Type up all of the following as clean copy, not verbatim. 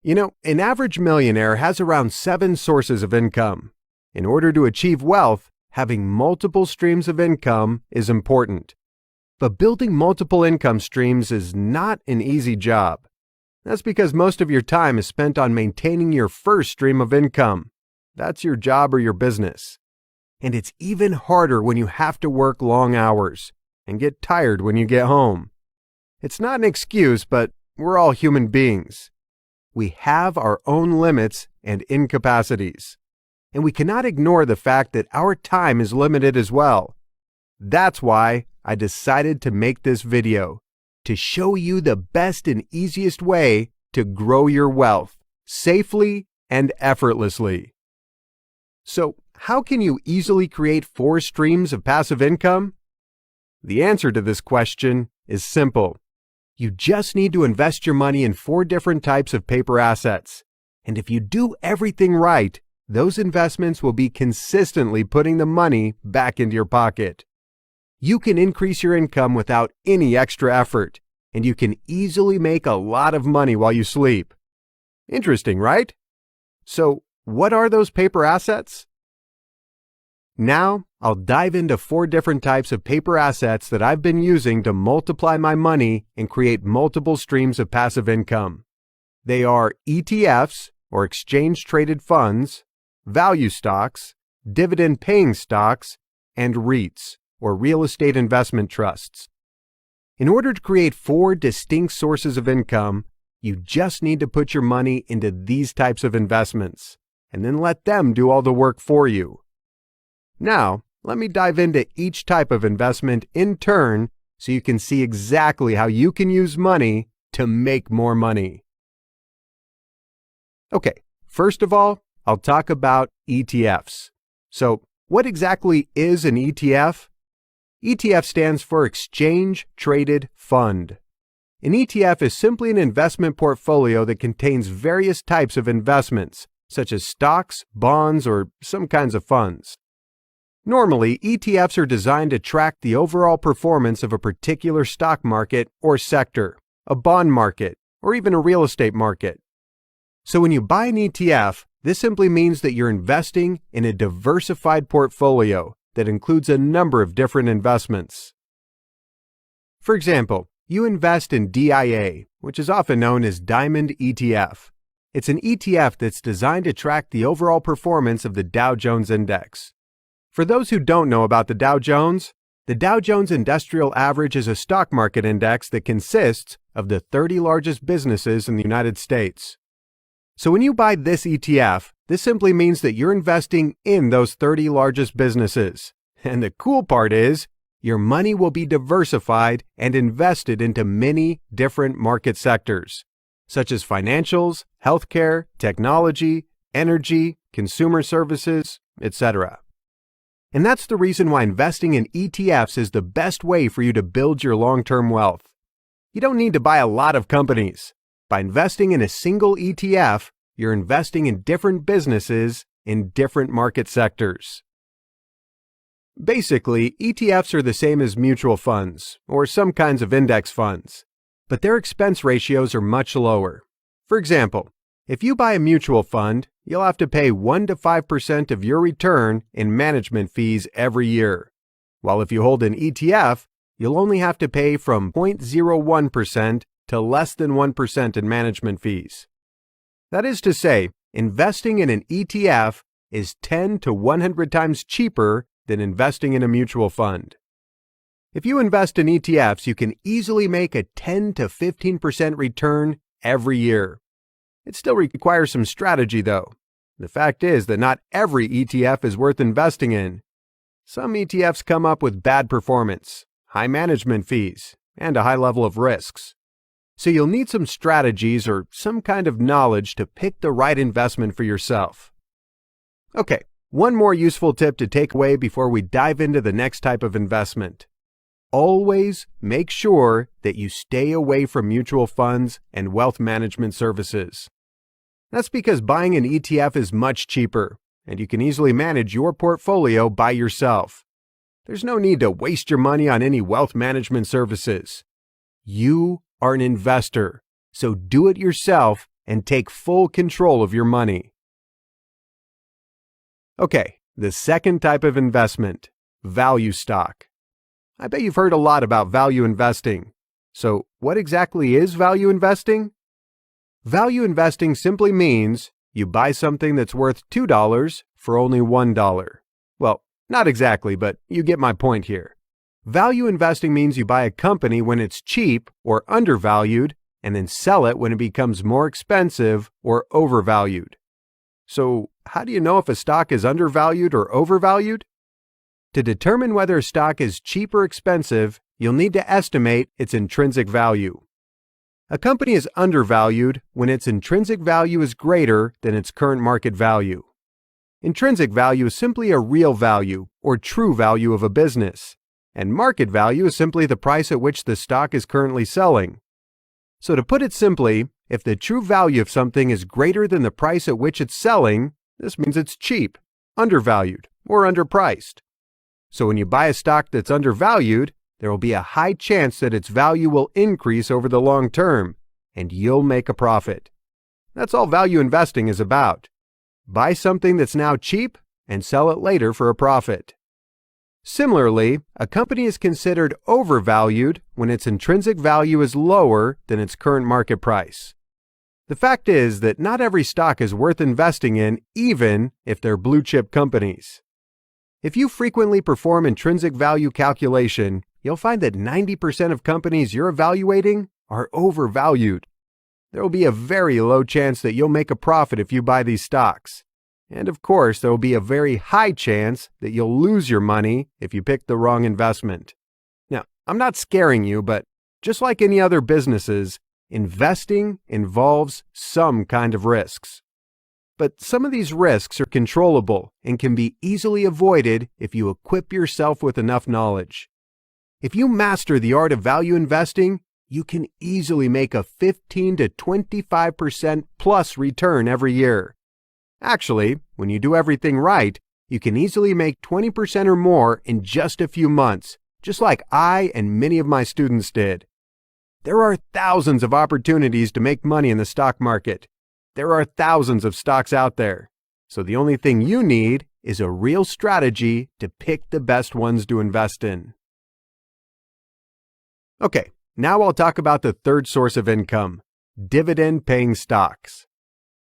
An average millionaire has around 7 sources of income. In order to achieve wealth, having multiple streams of income is important. But building multiple income streams is not an easy job. That's because most of your time is spent on maintaining your first stream of income. That's your job or your business. And it's even harder when you have to work long hours and get tired when you get home. It's not an excuse, but we're all human beings. We have our own limits and incapacities. And we cannot ignore the fact that our time is limited as well. That's why I decided to make this video, to show you the best and easiest way to grow your wealth safely and effortlessly. So, how can you easily create 4 streams of passive income? The answer to this question is simple. You just need to invest your money in 4 different types of paper assets. And if you do everything right, those investments will be consistently putting the money back into your pocket. You can increase your income without any extra effort, and you can easily make a lot of money while you sleep. Interesting, right? So, what are those paper assets? Now, I'll dive into 4 different types of paper assets that I've been using to multiply my money and create multiple streams of passive income. They are ETFs, or exchange-traded funds, value stocks, dividend-paying stocks, and REITs, or real estate investment trusts. In order to create 4 distinct sources of income, you just need to put your money into these types of investments, and then let them do all the work for you. Now, let me dive into each type of investment in turn so you can see exactly how you can use money to make more money. Okay, first of all, I'll talk about ETFs. So, what exactly is an ETF? ETF stands for Exchange Traded Fund. An ETF is simply an investment portfolio that contains various types of investments, such as stocks, bonds, or some kinds of funds. Normally, ETFs are designed to track the overall performance of a particular stock market or sector, a bond market, or even a real estate market. So when you buy an ETF, this simply means that you're investing in a diversified portfolio that includes a number of different investments. For example, you invest in DIA, which is often known as Diamond ETF. It's an ETF that's designed to track the overall performance of the Dow Jones Index. For those who don't know about the Dow Jones Industrial Average is a stock market index that consists of the 30 largest businesses in the United States. So when you buy this ETF, this simply means that you're investing in those 30 largest businesses. And the cool part is, your money will be diversified and invested into many different market sectors, such as financials, healthcare, technology, energy, consumer services, etc. And that's the reason why investing in ETFs is the best way for you to build your long-term wealth. You don't need to buy a lot of companies. By investing in a single ETF, you're investing in different businesses in different market sectors. Basically, ETFs are the same as mutual funds, or some kinds of index funds, but their expense ratios are much lower. For example, if you buy a mutual fund, you'll have to pay 1 to 5% of your return in management fees every year, while if you hold an ETF, you'll only have to pay from 0.01% to less than 1% in management fees. That is to say, investing in an ETF is 10 to 100 times cheaper than investing in a mutual fund. If you invest in ETFs, you can easily make a 10 to 15% return every year. It still requires some strategy, though. The fact is that not every ETF is worth investing in. Some ETFs come up with bad performance, high management fees, and a high level of risks. So you'll need some strategies or some kind of knowledge to pick the right investment for yourself. Okay, one more useful tip to take away before we dive into the next type of investment. Always make sure that you stay away from mutual funds and wealth management services. That's because buying an ETF is much cheaper, and you can easily manage your portfolio by yourself. There's no need to waste your money on any wealth management services. You are an investor, so do it yourself and take full control of your money. Okay, the second type of investment, value stock. I bet you've heard a lot about value investing. So, what exactly is value investing? Value investing simply means you buy something that's worth $2 for only $1. Well, not exactly, but you get my point here. Value investing means you buy a company when it's cheap or undervalued and then sell it when it becomes more expensive or overvalued. So, how do you know if a stock is undervalued or overvalued? To determine whether a stock is cheap or expensive, you'll need to estimate its intrinsic value. A company is undervalued when its intrinsic value is greater than its current market value. Intrinsic value is simply a real value or true value of a business, and market value is simply the price at which the stock is currently selling. So to put it simply, if the true value of something is greater than the price at which it's selling, this means it's cheap, undervalued, or underpriced. So when you buy a stock that's undervalued, there will be a high chance that its value will increase over the long term, and you'll make a profit. That's all value investing is about. Buy something that's now cheap and sell it later for a profit. Similarly, a company is considered overvalued when its intrinsic value is lower than its current market price. The fact is that not every stock is worth investing in, even if they're blue-chip companies. If you frequently perform intrinsic value calculation, you'll find that 90% of companies you're evaluating are overvalued. There will be a very low chance that you'll make a profit if you buy these stocks. And of course, there will be a very high chance that you'll lose your money if you pick the wrong investment. Now, I'm not scaring you, but just like any other businesses, investing involves some kind of risks. But some of these risks are controllable and can be easily avoided if you equip yourself with enough knowledge. If you master the art of value investing, you can easily make a 15 to 25% plus return every year. Actually, when you do everything right, you can easily make 20% or more in just a few months, just like I and many of my students did. There are thousands of opportunities to make money in the stock market. There are thousands of stocks out there. So the only thing you need is a real strategy to pick the best ones to invest in. Okay, now I'll talk about the third source of income, dividend-paying stocks.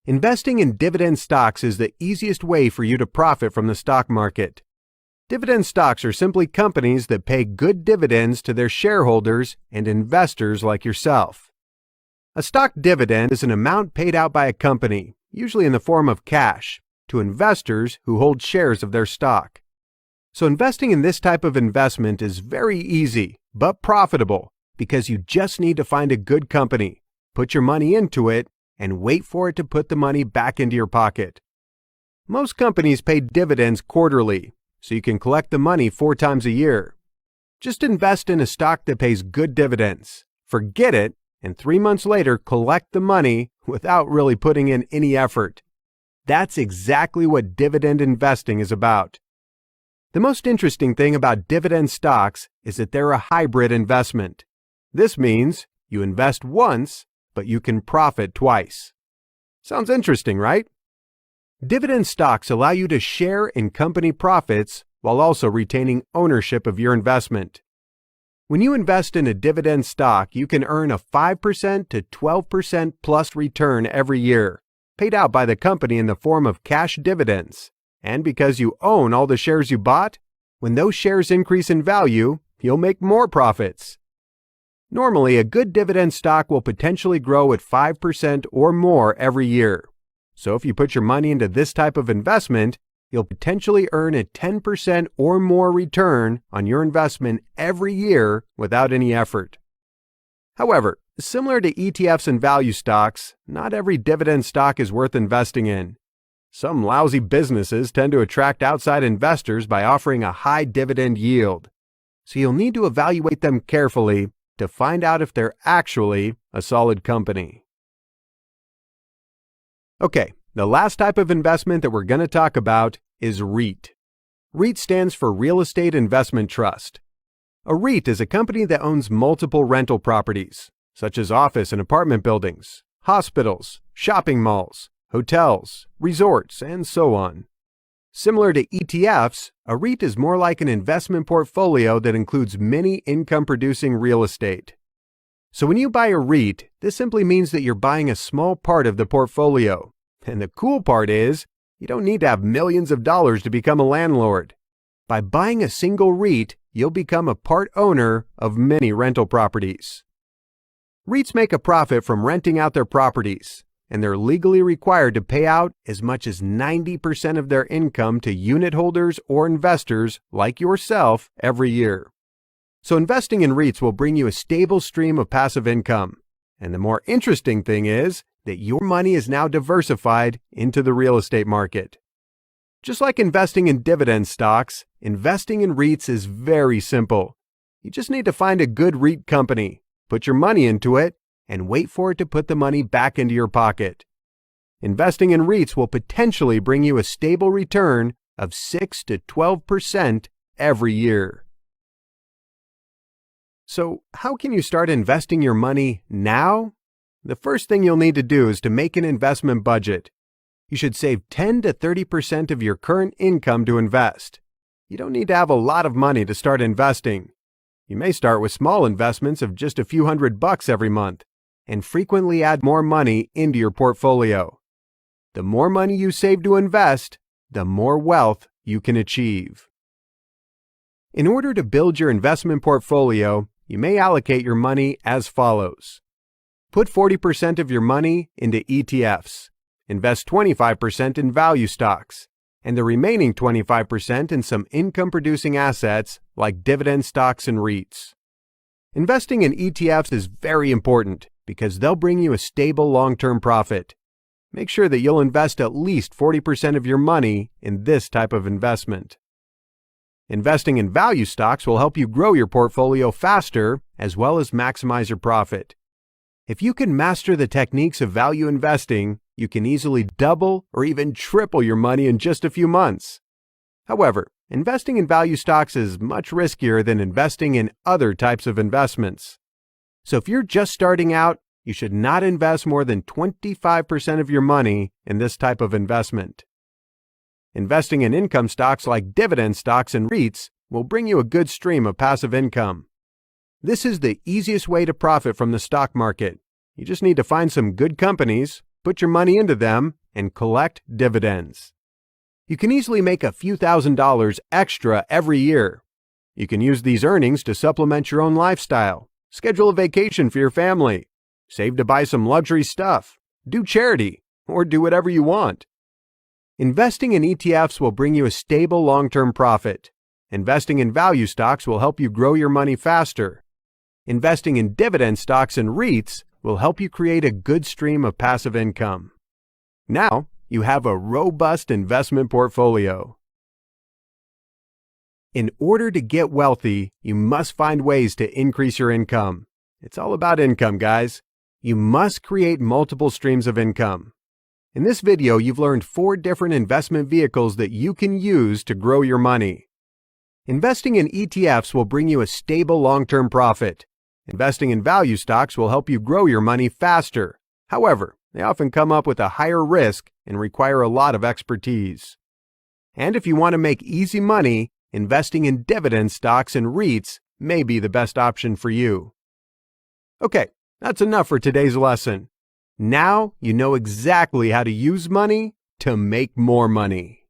Investing in dividend stocks is the easiest way for you to profit from the stock market. Dividend stocks are simply companies that pay good dividends to their shareholders and investors like yourself. A stock dividend is an amount paid out by a company, usually in the form of cash, to investors who hold shares of their stock. So investing in this type of investment is very easy, but profitable, because you just need to find a good company, put your money into it, and wait for it to put the money back into your pocket. Most companies pay dividends quarterly, so you can collect the money 4 times a year. Just invest in a stock that pays good dividends. Forget it, and 3 months later collect the money without really putting in any effort. That's exactly what dividend investing is about. The most interesting thing about dividend stocks is that they're a hybrid investment. This means you invest once, but you can profit twice. Sounds interesting, right? Dividend stocks allow you to share in company profits while also retaining ownership of your investment. When you invest in a dividend stock, you can earn a 5% to 12% plus return every year, paid out by the company in the form of cash dividends. And because you own all the shares you bought, when those shares increase in value, you'll make more profits. Normally, a good dividend stock will potentially grow at 5% or more every year. So if you put your money into this type of investment, you'll potentially earn a 10% or more return on your investment every year without any effort. However, similar to ETFs and value stocks, not every dividend stock is worth investing in. Some lousy businesses tend to attract outside investors by offering a high dividend yield. So you'll need to evaluate them carefully to find out if they're actually a solid company. Okay, the last type of investment that we're going to talk about is REIT. REIT stands for Real Estate Investment Trust. A REIT is a company that owns multiple rental properties, such as office and apartment buildings, hospitals, shopping malls, hotels, resorts, and so on. Similar to ETFs, a REIT is more like an investment portfolio that includes many income-producing real estate. So when you buy a REIT, this simply means that you're buying a small part of the portfolio. And the cool part is, you don't need to have millions of dollars to become a landlord. By buying a single REIT, you'll become a part owner of many rental properties. REITs make a profit from renting out their properties, and they're legally required to pay out as much as 90% of their income to unit holders or investors like yourself every year. So investing in REITs will bring you a stable stream of passive income. And the more interesting thing is that your money is now diversified into the real estate market. Just like investing in dividend stocks, investing in REITs is very simple. You just need to find a good REIT company, put your money into it, and wait for it to put the money back into your pocket. Investing in REITs will potentially bring you a stable return of 6 to 12% every year. So, how can you start investing your money now? The first thing you'll need to do is to make an investment budget. You should save 10 to 30% of your current income to invest. You don't need to have a lot of money to start investing. You may start with small investments of just a few $100 every month, and frequently add more money into your portfolio. The more money you save to invest, the more wealth you can achieve. In order to build your investment portfolio, you may allocate your money as follows. Put 40% of your money into ETFs. Invest 25% in value stocks, and the remaining 25% in some income-producing assets like dividend stocks and REITs. Investing in ETFs is very important because they'll bring you a stable long-term profit. Make sure that you'll invest at least 40% of your money in this type of investment. Investing in value stocks will help you grow your portfolio faster as well as maximize your profit. If you can master the techniques of value investing, you can easily double or even triple your money in just a few months. However, investing in value stocks is much riskier than investing in other types of investments. So if you're just starting out, you should not invest more than 25% of your money in this type of investment. Investing in income stocks like dividend stocks and REITs will bring you a good stream of passive income. This is the easiest way to profit from the stock market. You just need to find some good companies, put your money into them, and collect dividends. You can easily make a few $1,000s extra every year. You can use these earnings to supplement your own lifestyle, schedule a vacation for your family, save to buy some luxury stuff, do charity, or do whatever you want. Investing in ETFs will bring you a stable long-term profit. Investing in value stocks will help you grow your money faster. Investing in dividend stocks and REITs will help you create a good stream of passive income. Now, you have a robust investment portfolio. In order to get wealthy, you must find ways to increase your income. It's all about income, guys. You must create multiple streams of income. In this video, you've learned 4 different investment vehicles that you can use to grow your money. Investing in ETFs will bring you a stable long-term profit. Investing in value stocks will help you grow your money faster. However, they often come up with a higher risk and require a lot of expertise. And if you want to make easy money, investing in dividend stocks and REITs may be the best option for you. Okay, that's enough for today's lesson. Now you know exactly how to use money to make more money.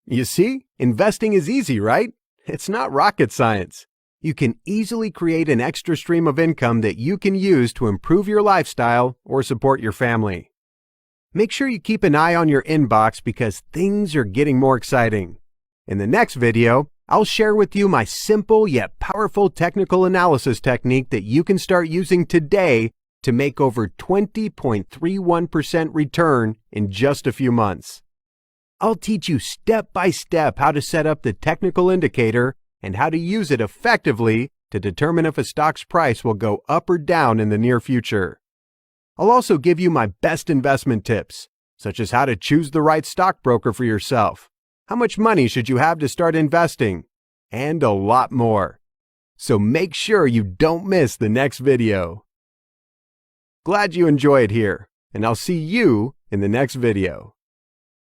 You see, investing is easy, right? It's not rocket science. You can easily create an extra stream of income that you can use to improve your lifestyle or support your family. Make sure you keep an eye on your inbox because things are getting more exciting. In the next video, I'll share with you my simple yet powerful technical analysis technique that you can start using today to make over 20.31% return in just a few months. I'll teach you step by step how to set up the technical indicator and how to use it effectively to determine if a stock's price will go up or down in the near future. I'll also give you my best investment tips, such as how to choose the right stockbroker for yourself, how much money should you have to start investing, and a lot more. So make sure you don't miss the next video. Glad you enjoy it here, and I'll see you in the next video.